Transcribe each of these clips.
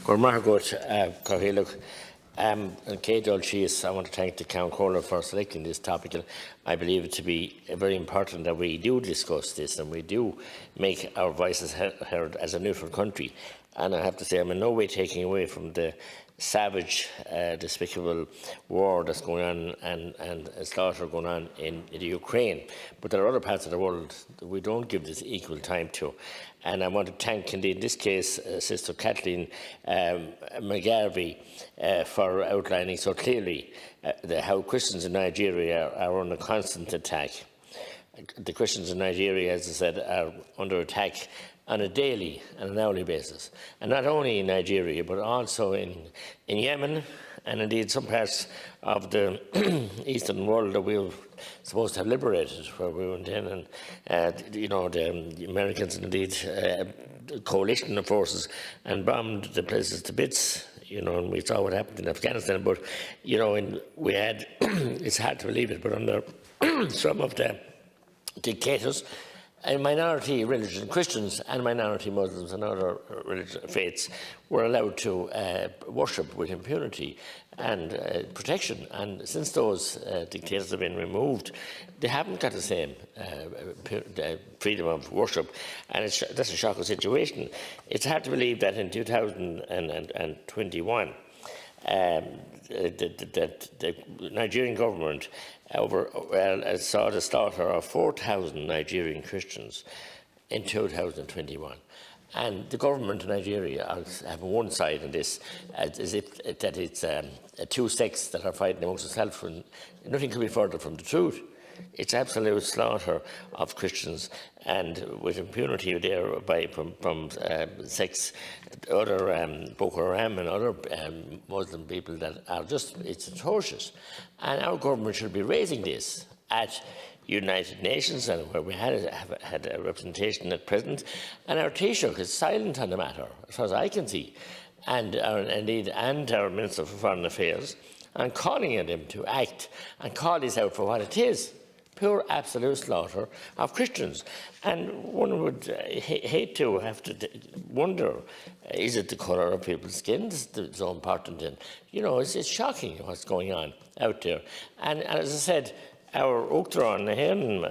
And Kate Olsheas, I want to thank the Council for selecting this topical. I believe it to be very important that we do discuss this and we do make our voices heard as a neutral country. And I have to say, I'm in no way taking away from the savage, despicable war that's going on and slaughter going on in the Ukraine. But there are other parts of the world that we don't give this equal time to. And I want to thank, indeed, in this case, Sister Kathleen McGarvey for outlining so clearly how Christians in Nigeria are under constant attack. The Christians in Nigeria, as I said, are under attack on a daily and an hourly basis. And not only in Nigeria, but also in Yemen, and indeed some parts of the eastern world that we were supposed to have liberated, where we went in and, the Americans indeed coalition of forces and bombed the places to bits, and we saw what happened in Afghanistan. But, we had, it's hard to believe it, but under some of the dictators, and minority religion Christians and minority Muslims and other religious faiths were allowed to worship with impunity and protection. And since those dictators have been removed, they haven't got the same freedom of worship, and that's a shocking situation. It's hard to believe that in 2021, the Nigerian government saw the slaughter of 4,000 Nigerian Christians in 2021. And the government of Nigeria have one side in this, as if that it's two sects that are fighting amongst themselves, and nothing could be further from the truth. It's absolute slaughter of Christians, and with impunity there from sects, other Boko Haram and other Muslim people that are just, it's atrocious. And our government should be raising this at United Nations, and where we had a representation at present, and our Taoiseach is silent on the matter, as far as I can see, and our Minister for Foreign Affairs, and calling on him to act and call this out for what it is. Pure, absolute slaughter of Christians. And one would hate to have to wonder, is it the colour of people's skin that's so important? And, it's shocking what's going on out there. And as I said, our Uachtaráin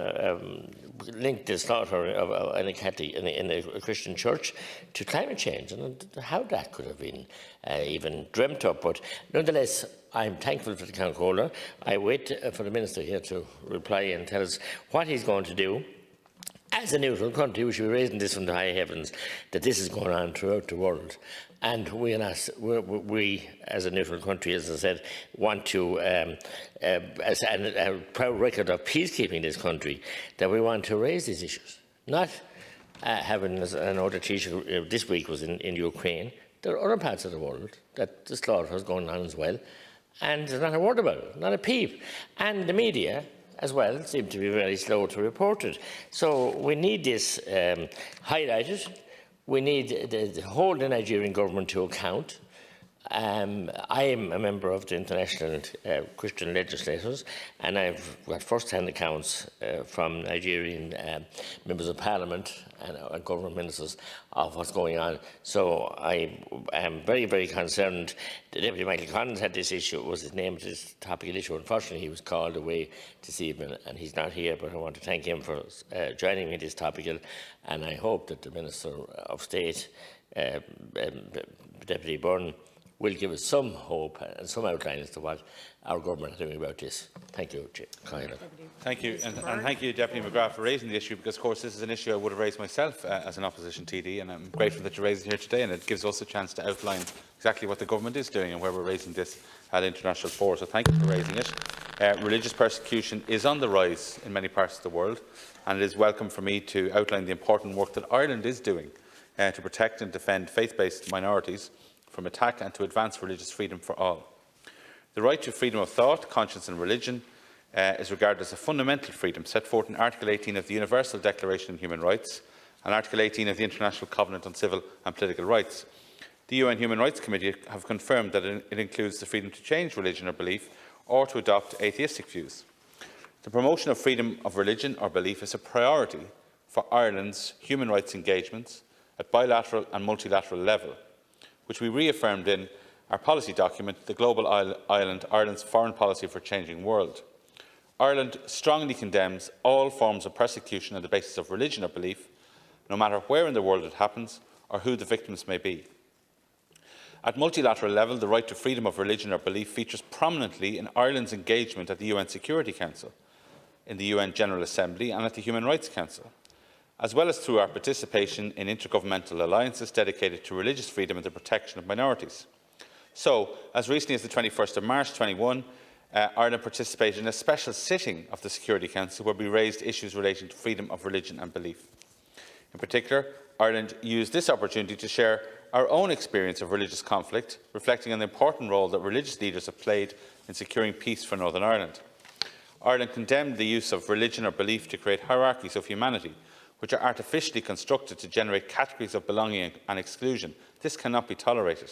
linked the slaughter in a Christian church to climate change, and how that could have been even dreamt up. But nonetheless, I'm thankful for the Council. I wait for the Minister here to reply and tell us what he's going to do. As a neutral country, we should be raising this from the high heavens, that this is going on throughout the world. And we, as a neutral country, as I said, want to, as a proud record of peacekeeping in this country, that we want to raise these issues. Not having, as another teacher this week was in Ukraine. There are other parts of the world that the slaughter is going on as well, and there's not a word about it, not a peep. And the media, as well, seem to be very slow to report it. So we need this highlighted. We need to hold the Nigerian government to account. I am a member of the International Christian Legislators, and I've got first-hand accounts from Nigerian members of Parliament and government ministers of what's going on. So I am very, very concerned. The Deputy Michael Collins had this issue, was his name, this topical issue. Unfortunately, he was called away this evening, and he's not here, but I want to thank him for joining me in this topical, and I hope that the Minister of State, Deputy Byrne, will give us some hope and some outline as to what our government is doing about this. Thank you, Cahill. Thank you, and thank you, Deputy McGrath, for raising the issue, because, of course, this is an issue I would have raised myself as an opposition TD, and I'm grateful that you're raising it here today, and it gives us a chance to outline exactly what the government is doing and where we're raising this at international fora. So thank you for raising it. Religious persecution is on the rise in many parts of the world, and it is welcome for me to outline the important work that Ireland is doing to protect and defend faith-based minorities from attack and to advance religious freedom for all. The right to freedom of thought, conscience and religion is regarded as a fundamental freedom set forth in Article 18 of the Universal Declaration on Human Rights and Article 18 of the International Covenant on Civil and Political Rights. The UN Human Rights Committee have confirmed that it includes the freedom to change religion or belief or to adopt atheistic views. The promotion of freedom of religion or belief is a priority for Ireland's human rights engagements at bilateral and multilateral level. which we reaffirmed in our policy document, The Global Island, Ireland's Foreign Policy for a Changing World. Ireland strongly condemns all forms of persecution on the basis of religion or belief, no matter where in the world it happens or who the victims may be. At multilateral level, the right to freedom of religion or belief features prominently in Ireland's engagement at the UN Security Council, in the UN General Assembly and at the Human Rights Council, as well as through our participation in intergovernmental alliances dedicated to religious freedom and the protection of minorities. So, as recently as the 21st of March 2021, Ireland participated in a special sitting of the Security Council where we raised issues relating to freedom of religion and belief. In particular, Ireland used this opportunity to share our own experience of religious conflict, reflecting on the important role that religious leaders have played in securing peace for Northern Ireland. Ireland condemned the use of religion or belief to create hierarchies of humanity, which are artificially constructed to generate categories of belonging and exclusion. This cannot be tolerated.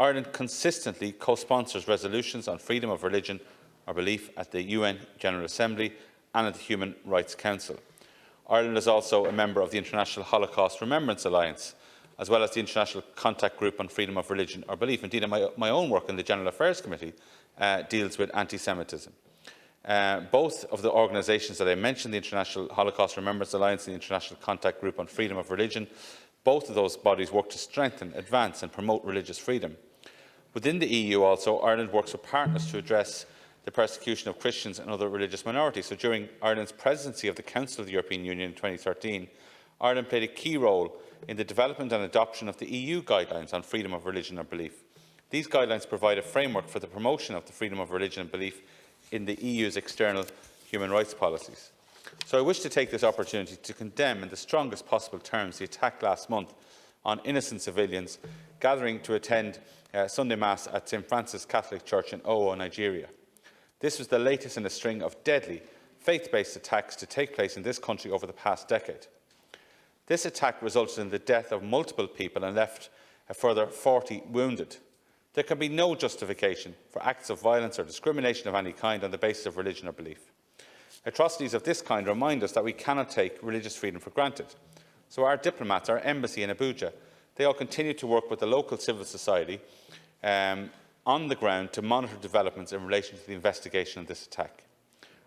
Ireland consistently co-sponsors resolutions on freedom of religion or belief at the UN General Assembly and at the Human Rights Council. Ireland is also a member of the International Holocaust Remembrance Alliance, as well as the International Contact Group on Freedom of Religion or Belief. Indeed, my own work in the General Affairs Committee deals with anti-Semitism. Both of the organisations that I mentioned, the International Holocaust Remembrance Alliance and the International Contact Group on Freedom of Religion, both of those bodies work to strengthen, advance and promote religious freedom. Within the EU also, Ireland works with partners to address the persecution of Christians and other religious minorities. So during Ireland's presidency of the Council of the European Union in 2013, Ireland played a key role in the development and adoption of the EU guidelines on freedom of religion or belief. These guidelines provide a framework for the promotion of the freedom of religion and belief in the EU's external human rights policies. So I wish to take this opportunity to condemn in the strongest possible terms the attack last month on innocent civilians gathering to attend Sunday Mass at St Francis Catholic Church in Owo, Nigeria. This was the latest in a string of deadly faith-based attacks to take place in this country over the past decade. This attack resulted in the death of multiple people and left a further 40 wounded. There can be no justification for acts of violence or discrimination of any kind on the basis of religion or belief. Atrocities of this kind remind us that we cannot take religious freedom for granted. So our diplomats, our embassy in Abuja, they all continue to work with the local civil society on the ground to monitor developments in relation to the investigation of this attack.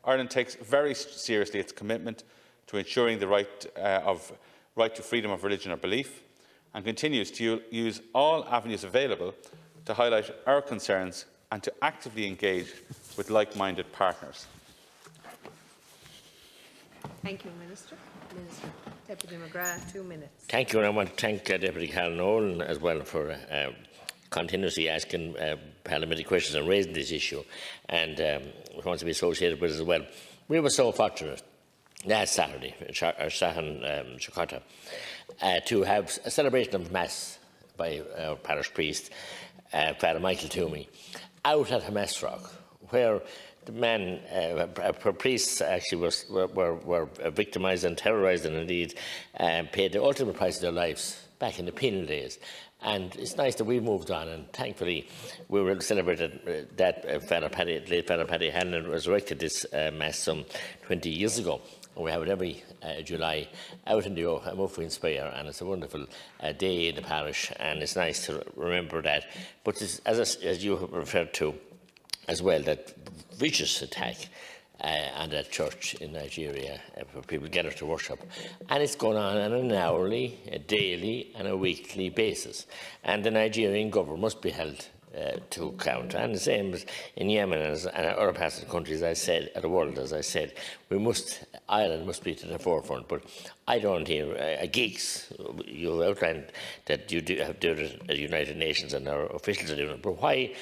Ireland takes very seriously its commitment to ensuring the right to freedom of religion or belief and continues to use all avenues available to highlight our concerns and to actively engage with like-minded partners. Thank you, Minister. Minister. Deputy McGrath, 2 minutes. Thank you, and I want to thank Deputy Carol Nolan as well for continuously asking parliamentary questions and raising this issue, and wants to be associated with it as well. We were so fortunate last Saturday in Jakarta to have a celebration of Mass by our parish priest, Father Michael Toomey, out at Hamesrock, where the men, priests actually were victimised and terrorised and indeed paid the ultimate price of their lives back in the penal days. And it's nice that we've moved on, and thankfully we were celebrated that late Father Paddy Hanlon resurrected this Mass some 20 years ago. We have it every July out in the Muffin Spire, and it's a wonderful day in the parish, and it's nice to remember that. But this, as you have referred to as well, that vicious attack on that church in Nigeria where people gather to worship, and it's going on an hourly, a daily and a weekly basis, and the Nigerian government must be held to account. And the same as in Yemen and other parts of the country, as I said, of the world, as I said, Ireland must be to the forefront. But I don't hear geeks. You outlined that you do have done it at the United Nations and our officials are doing it. But why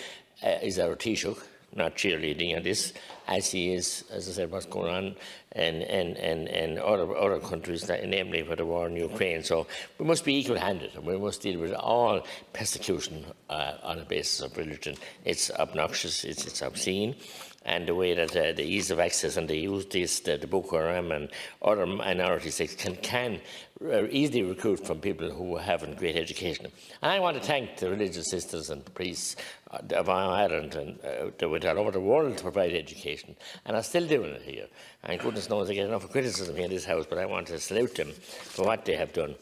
is our Taoiseach not cheerleading on this, as he is, as I said, what's going on in other countries, namely with the war in Ukraine? So we must be equal-handed, and we must deal with all persecution on the basis of religion. It's obnoxious, it's obscene, and the way that the ease of access and they use this, the Boko Haram and other minority sects can easily recruit from people who haven't great education. And I want to thank the religious sisters and priests of Ireland and that went all over the world to provide education, and are still doing it here. And goodness knows they get enough criticism here in this House, but I want to salute them for what they have done.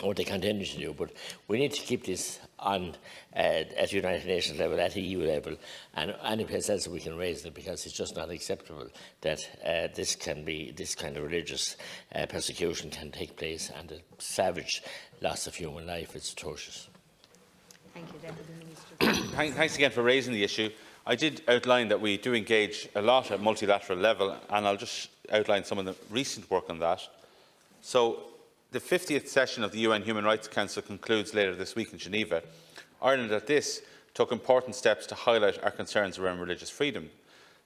what they continue to do. But we need to keep this on at United Nations level, at EU level, and any place else we can raise it, because it's just not acceptable that this kind of religious persecution can take place, and the savage loss of human life is atrocious. Thank you, Deputy Minister. Thanks again for raising the issue. I did outline that we do engage a lot at multilateral level, and I'll just outline some of the recent work on that. So, the 50th session of the UN Human Rights Council concludes later this week in Geneva. Ireland at this took important steps to highlight our concerns around religious freedom.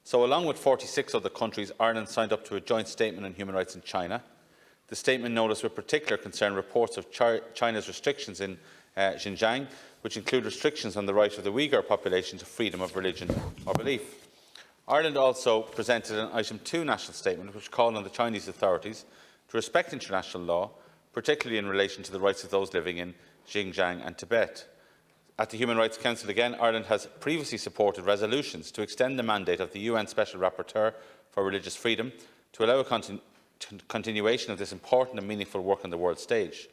So, along with 46 other countries, Ireland signed up to a joint statement on human rights in China. The statement noticed with particular concern reports of China's restrictions in Xinjiang, which include restrictions on the right of the Uyghur population to freedom of religion or belief. Ireland also presented an Item 2 national statement which called on the Chinese authorities to respect international law, particularly in relation to the rights of those living in Xinjiang and Tibet. At the Human Rights Council again, Ireland has previously supported resolutions to extend the mandate of the UN Special Rapporteur for Religious Freedom to allow a continuation of this important and meaningful work on the world stage.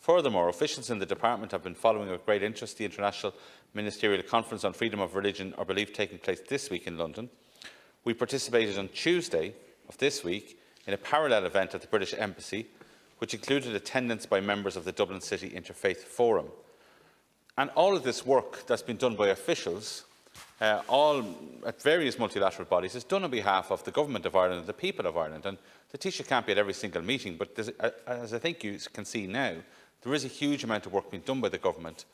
Furthermore, officials in the Department have been following with great interest the International Ministerial Conference on Freedom of Religion or Belief taking place this week in London. We participated on Tuesday of this week in a parallel event at the British Embassy, which included attendance by members of the Dublin City Interfaith Forum. And all of this work that's been done by officials, all at various multilateral bodies, is done on behalf of the Government of Ireland and the people of Ireland. And the Taoiseach can't be at every single meeting, but as I think you can see now, there is a huge amount of work being done by the Government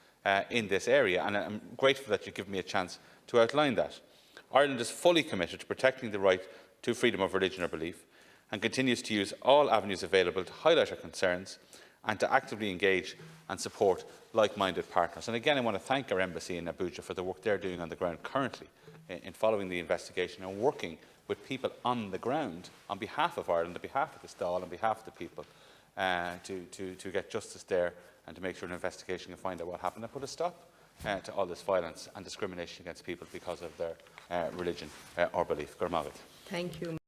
in this area, and I'm grateful that you give me a chance to outline that. Ireland is fully committed to protecting the right to freedom of religion or belief, and continues to use all avenues available to highlight our concerns and to actively engage and support like-minded partners. And again, I want to thank our embassy in Abuja for the work they're doing on the ground currently in following the investigation and working with people on the ground on behalf of Ireland, on behalf of the Dáil, on behalf of the people, to get justice there and to make sure an investigation can find out what happened and put a stop to all this violence and discrimination against people because of their religion or belief. Thank you.